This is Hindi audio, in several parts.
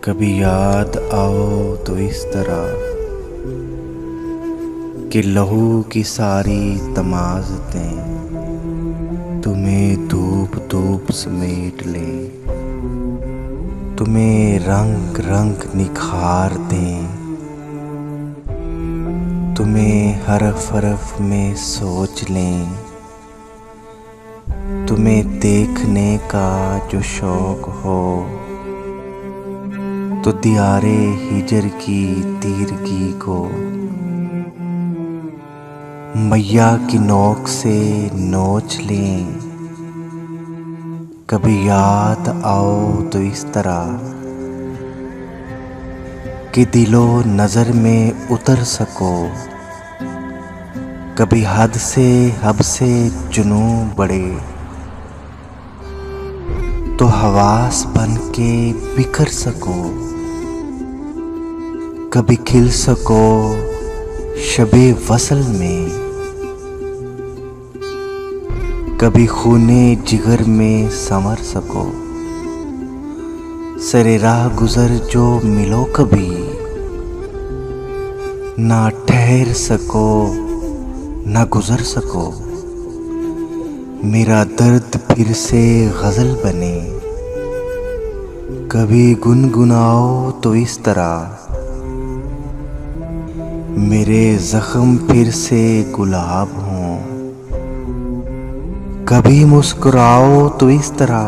कभी याद आओ तो इस तरह कि लहू की सारी तमाज़तें तुम्हें धूप धूप समेट लें, तुम्हें रंग रंग निखार दें, तुम्हें हरफ हरफ में सोच लें, तुम्हें देखने का जो शौक हो तो दियारे हिजर की तीरगी को मैया की नोक से नोच लें। कभी याद आओ तो इस तरह कि दिलो नज़र में उतर सको, कभी हद से जुनू बढ़े तो हवास बन के बिखर सको, कभी खिल सको शबे वसल में, कभी खूने जिगर में संवर सको। सरे राह गुजर जो मिलो कभी, ना ठहर सको ना गुजर सको। मेरा दर्द फिर से गज़ल बने, कभी गुनगुनाओ तो इस तरह मेरे ज़ख्म फिर से गुलाब हों। कभी मुस्कुराओ तो इस तरह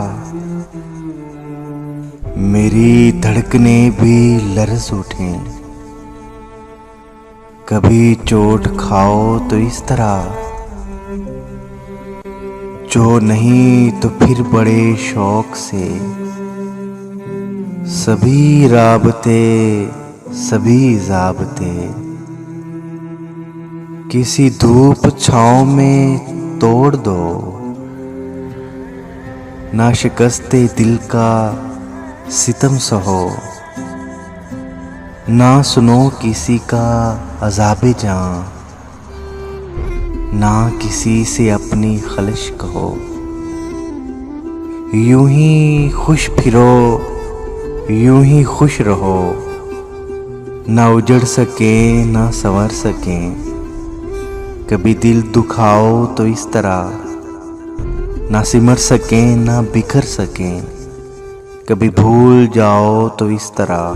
मेरी धड़कनें भी लर्ज़ उठें। कभी चोट खाओ तो इस तरह जो नहीं तो फिर बड़े शौक से सभी राबते सभी ज़ाबते किसी धूप छाँव में तोड़ दो। ना शिकस्ते दिल का सितम सहो, ना सुनो किसी का अज़ाबे जान, ना किसी से अपनी खलिश कहो। यूं ही खुश फिरो यूं ही खुश रहो, ना उजड़ सके ना संवर सके। कभी दिल दुखाओ तो इस तरह ना सिमर सके ना बिखर सके। कभी भूल जाओ तो इस तरह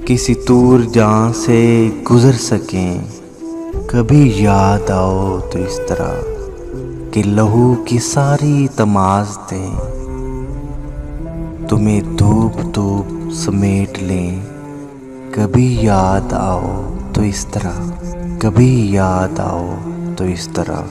किसी दूर जहां से गुजर सकें। कभी याद आओ तो इस तरह कि लहू की सारी तमाज़तें तुम्हें धूप धूप समेट लें। कभी याद आओ तो इस तरह, कभी याद आओ तो इस तरह।